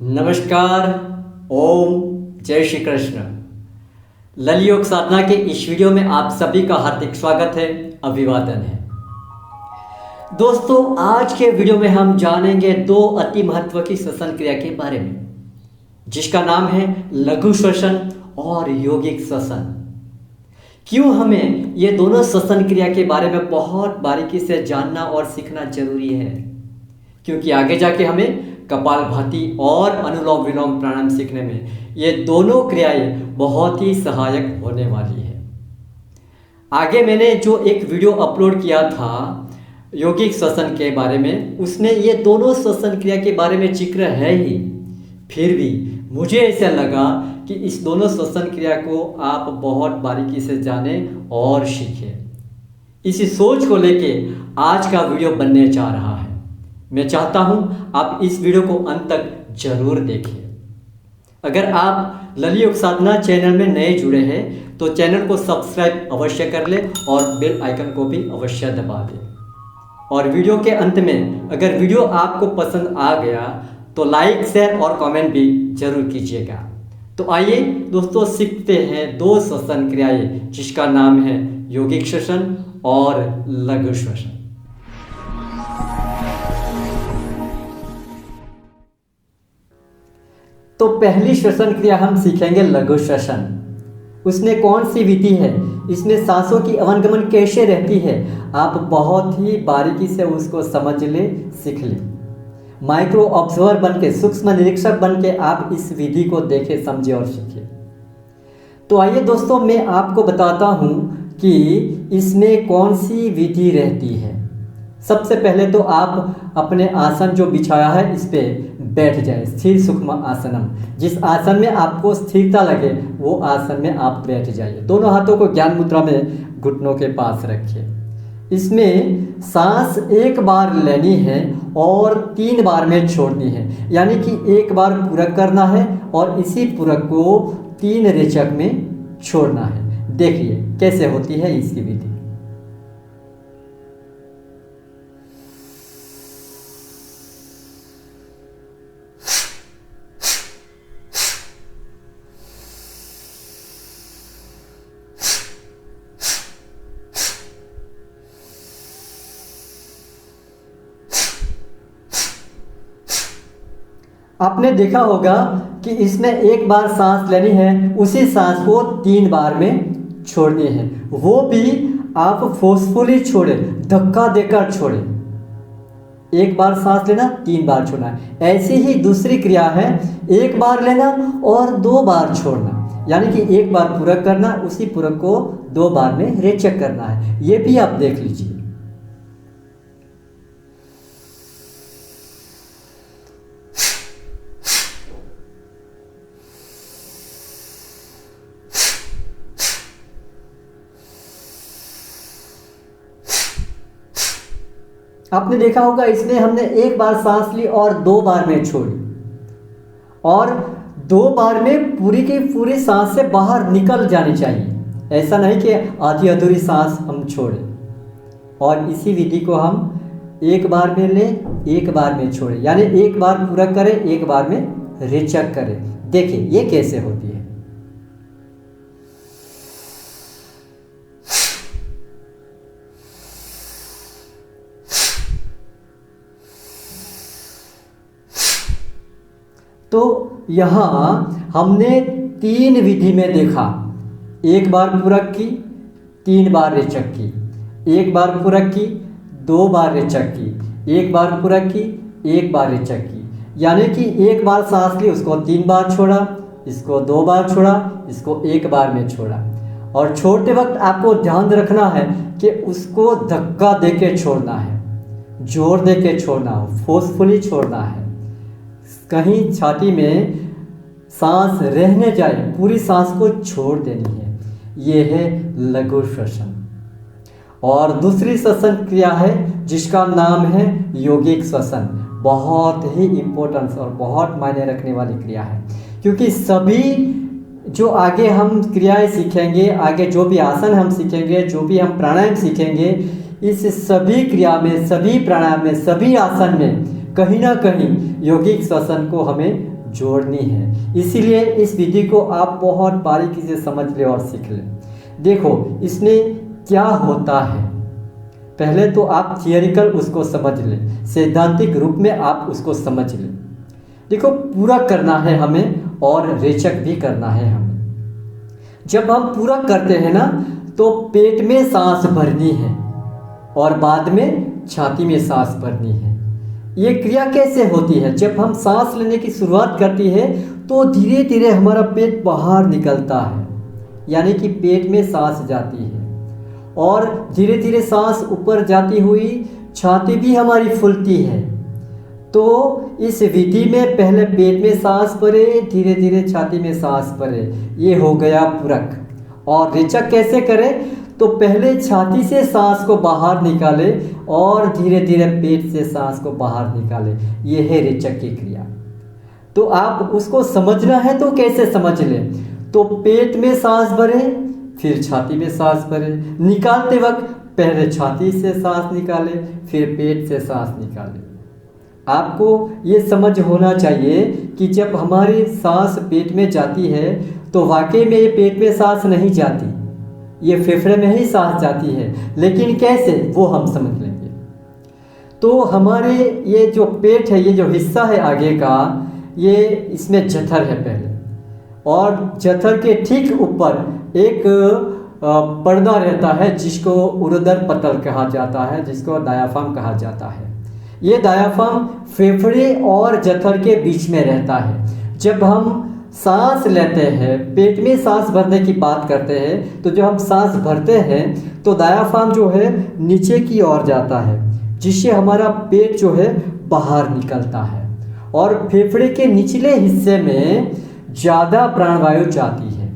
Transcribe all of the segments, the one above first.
नमस्कार। ओम जय श्री कृष्ण। लल योग साधना के इस वीडियो में आप सभी का हार्दिक स्वागत है, अभिवादन है। दोस्तों, आज के वीडियो में हम जानेंगे दो अति महत्व की श्वसन क्रिया के बारे में, जिसका नाम है लघु श्वसन और यौगिक श्वसन। क्यों हमें ये दोनों श्वसन क्रिया के बारे में बहुत बारीकी से जानना और सीखना जरूरी है? क्योंकि आगे जाके हमें कपालभाति और अनुलोम विलोम प्राणायाम सीखने में ये दोनों क्रियाएं बहुत ही सहायक होने वाली है। आगे मैंने जो एक वीडियो अपलोड किया था यौगिक श्वसन के बारे में, उसमें ये दोनों श्वसन क्रिया के बारे में जिक्र है ही, फिर भी मुझे ऐसा लगा कि इस दोनों श्वसन क्रिया को आप बहुत बारीकी से जानें और सीखें। इसी सोच को लेके आज का वीडियो बनने जा रहा है। मैं चाहता हूं आप इस वीडियो को अंत तक जरूर देखें। अगर आप लल योग साधना चैनल में नए जुड़े हैं तो चैनल को सब्सक्राइब अवश्य कर लें और बेल आइकन को भी अवश्य दबा दें। और वीडियो के अंत में अगर वीडियो आपको पसंद आ गया तो लाइक, शेयर और कमेंट भी जरूर कीजिएगा। तो आइए दोस्तों, सीखते हैं दो श्वसन क्रियाएं, जिसका नाम है यौगिक श्वसन और लघु श्वसन। तो पहली श्वसन क्रिया हम सीखेंगे लघु श्वसन। उसमें कौन सी विधि है, इसमें सांसों की अवनगमन कैसे रहती है, आप बहुत ही बारीकी से उसको समझ ले, सीख ले। माइक्रो ऑब्जर्वर बन के, सूक्ष्म निरीक्षक बन के आप इस विधि को देखें, समझे और सीखें। तो आइए दोस्तों, मैं आपको बताता हूं कि इसमें कौन सी विधि रहती है। सबसे पहले तो आप अपने आसन जो बिछाया है इस पे बैठ जाए, स्थिर सूक्ष्म आसनम। जिस आसन में आपको स्थिरता लगे वो आसन में आप बैठ जाइए। दोनों हाथों को ज्ञान मुद्रा में घुटनों के पास रखिए। इसमें सांस एक बार लेनी है और 3 बार में छोड़नी है, यानी कि एक बार पूरक करना है और इसी पूरक को 3 रेचक में छोड़ना है। देखिए कैसे होती है इसकी विधि। आपने देखा होगा कि इसमें एक बार सांस लेनी है, उसी सांस को 3 बार में छोड़नी है। वो भी आप फोर्सफुली छोड़े, धक्का देकर छोड़े। एक बार सांस लेना, 3 बार छोड़ना। ऐसी ही दूसरी क्रिया है, एक बार लेना और 2 बार छोड़ना, यानी कि एक बार पूरक करना, उसी पूरक को 2 बार में रेचक करना है। ये भी आप देख लीजिए। आपने देखा होगा इसमें हमने एक बार सांस ली और 2 बार में छोड़ी, और 2 बार में पूरी की पूरी सांस से बाहर निकल जानी चाहिए। ऐसा नहीं कि आधी अधूरी सांस हम छोड़ें। और इसी विधि को हम एक बार में लें, एक बार में छोड़ें, यानी एक बार पूरा करें, एक बार में रेचक करें। देखिए ये कैसे होती है। तो यहाँ हमने 3 विधि में देखा, एक बार पूरक की, 3 बार रेचक की, एक बार पूरक की, 2 बार रेचक की, एक बार पूरक की, 1 बार रेचक की। यानी कि एक बार सांस ली, उसको 3 बार छोड़ा, इसको 2 बार छोड़ा, इसको 1 बार में छोड़ा। और छोड़ते वक्त आपको ध्यान रखना है कि उसको धक्का देके छोड़ना है, जोर देके छोड़ना हो, फोर्सफुली छोड़ना है। कहीं छाती में सांस रहने जाए, पूरी सांस को छोड़ देनी है। ये है लघु श्वसन। और दूसरी श्वसन क्रिया है जिसका नाम है यौगिक श्वसन। बहुत ही इम्पोर्टेंस और बहुत मायने रखने वाली क्रिया है, क्योंकि सभी जो आगे हम क्रियाएं सीखेंगे, आगे जो भी आसन हम सीखेंगे, जो भी हम प्राणायाम सीखेंगे, इस सभी क्रिया में, सभी प्राणायाम में, सभी आसन में कहीं ना कहीं यौगिक श्वसन को हमें जोड़नी है। इसीलिए इस विधि को आप बहुत बारीकी से समझ लें और सीख लें। देखो इसमें क्या होता है, पहले तो आप थियरिकल उसको समझ लें, सैद्धांतिक रूप में आप उसको समझ लें। देखो पूरा करना है हमें और रेचक भी करना है हमें। जब हम पूरा करते हैं ना तो पेट में सांस भरनी है और बाद में छाती में सांस भरनी है। ये क्रिया कैसे होती है, जब हम सांस लेने की शुरुआत करती है तो धीरे धीरे हमारा पेट बाहर निकलता है, यानी कि पेट में सांस जाती है और धीरे धीरे सांस ऊपर जाती हुई छाती भी हमारी फूलती है। तो इस विधि में पहले पेट में सांस भरे, धीरे धीरे छाती में सांस भरे, ये हो गया पूरक। और रेचक कैसे करें, तो पहले छाती से सांस को बाहर निकाले और धीरे धीरे पेट से सांस को बाहर निकाले, ये है रेचक की क्रिया। तो आप उसको समझना है तो कैसे समझ लें, तो पेट में सांस भरे फिर छाती में सांस भरे, निकालते वक्त पहले छाती से सांस निकाले फिर पेट से सांस निकाले। आपको ये समझ होना चाहिए कि जब हमारी सांस पेट में जाती है तो वाकई में ये पेट में सांस नहीं जाती, ये फेफड़े में ही सांस जाती है, लेकिन कैसे वो हम समझ लेंगे। तो हमारे ये जो पेट है, ये जो हिस्सा है आगे का, ये इसमें जठर है पहले, और जठर के ठीक ऊपर एक पर्दा रहता है जिसको उरुदर पटल कहा जाता है, जिसको डायाफ्राम कहा जाता है। ये डायाफ्राम फेफड़े और जठर के बीच में रहता है। जब हम सांस लेते हैं, पेट में सांस भरने की बात करते हैं, तो जब हम सांस भरते हैं तो डायाफ्राम जो है नीचे की ओर जाता है, जिससे हमारा पेट जो है बाहर निकलता है और फेफड़े के निचले हिस्से में ज़्यादा प्राणवायु जाती है।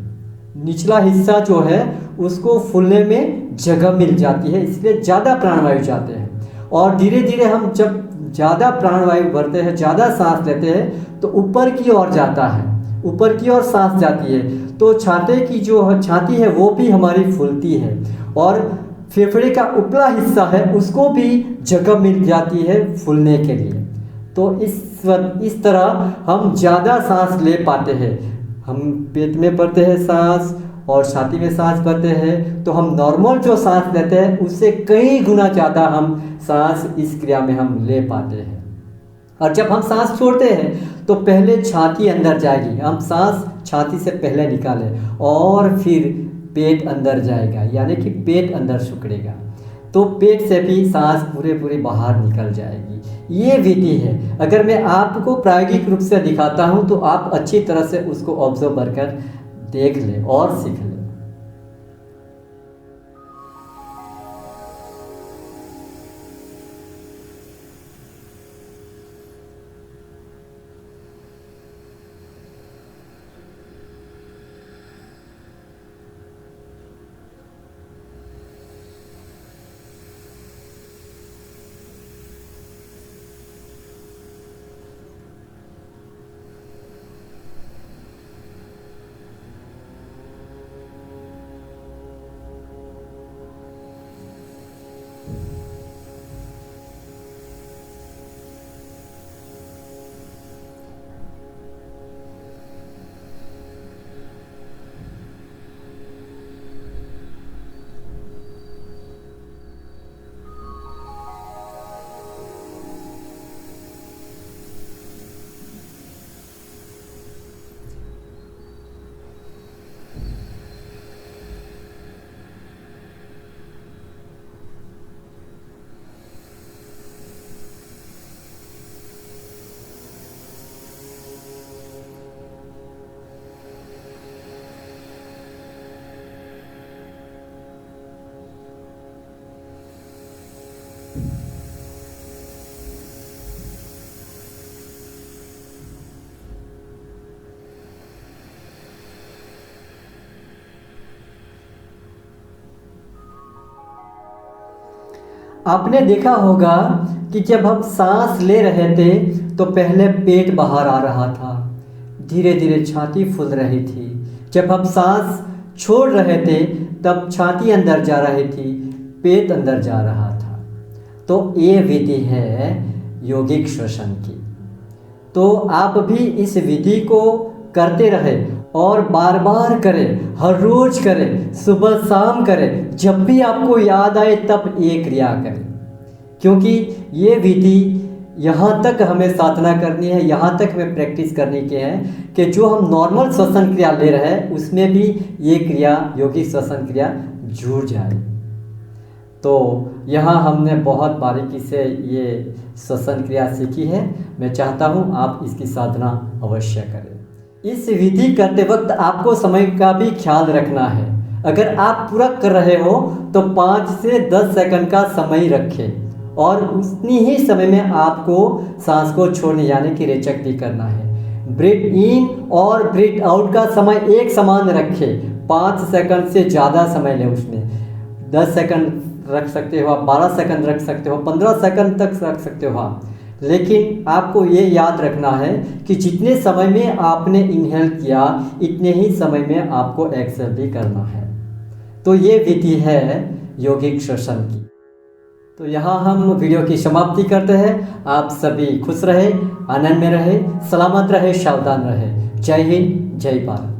निचला हिस्सा जो है उसको फूलने में जगह मिल जाती है, इसलिए ज़्यादा प्राणवायु जाते हैं। और धीरे धीरे हम जब ज़्यादा प्राणवायु भरते हैं, ज़्यादा सांस लेते हैं, तो ऊपर की ओर जाता है, ऊपर की ओर सांस जाती है, तो छाती की जो छाती है वो भी हमारी फूलती है और फेफड़े का उपला हिस्सा है उसको भी जगह मिल जाती है फूलने के लिए। तो इस तरह हम ज़्यादा सांस ले पाते हैं। हम पेट में भरते हैं सांस और छाती में सांस भरते हैं, तो हम नॉर्मल जो सांस लेते हैं उससे कई गुना ज़्यादा हम सांस इस क्रिया में हम ले पाते हैं। और जब हम सांस छोड़ते हैं तो पहले छाती अंदर जाएगी, हम सांस छाती से पहले निकालें और फिर पेट अंदर जाएगा, यानी कि पेट अंदर सिकुड़ेगा, तो पेट से भी सांस पूरे बाहर निकल जाएगी। ये विधि है। अगर मैं आपको प्रायोगिक रूप से दिखाता हूँ तो आप अच्छी तरह से उसको ऑब्जर्व कर देख लें और सीख लें। आपने देखा होगा कि जब हम सांस ले रहे थे तो पहले पेट बाहर आ रहा था, धीरे धीरे छाती फूल रही थी। जब हम सांस छोड़ रहे थे तब छाती अंदर जा रही थी, पेट अंदर जा रहा था। तो ये विधि है यौगिक श्वसन की। तो आप भी इस विधि को करते रहें और बार बार करें, हर रोज करें, सुबह शाम करें, जब भी आपको याद आए तब ये क्रिया करें। क्योंकि ये विधि यहाँ तक हमें साधना करनी है, यहाँ तक हमें प्रैक्टिस करनी के है कि जो हम नॉर्मल श्वसन क्रिया ले रहे हैं उसमें भी ये क्रिया, योगिक श्वसन क्रिया जुड़ जाए। तो यहाँ हमने बहुत बारीकी से ये श्वसन क्रिया सीखी है। मैं चाहता हूँ आप इसकी साधना अवश्य करें। इस विधि करते वक्त आपको समय का भी ख्याल रखना है। अगर आप पूरा कर रहे हो तो 5 से 10 सेकंड का समय रखें और उतनी ही समय में आपको सांस को छोड़ने यानी कि रेचक भी करना है। ब्रीथ इन और ब्रीथ आउट का समय एक समान रखें। 5 सेकंड से ज़्यादा समय लें, उसमें 10 सेकंड रख सकते हो आप, 12 सेकंड रख सकते हो, 15 सेकंड तक रख सकते हो आप। लेकिन आपको ये याद रखना है कि जितने समय में आपने इनहेल किया इतने ही समय में आपको एक्सहेल भी करना है। तो ये विधि है योगिक श्वसन की। तो यहाँ हम वीडियो की समाप्ति करते हैं। आप सभी खुश रहे, आनंद में रहे, सलामत रहे, सावधान रहे। जय हिंद, जय भारत।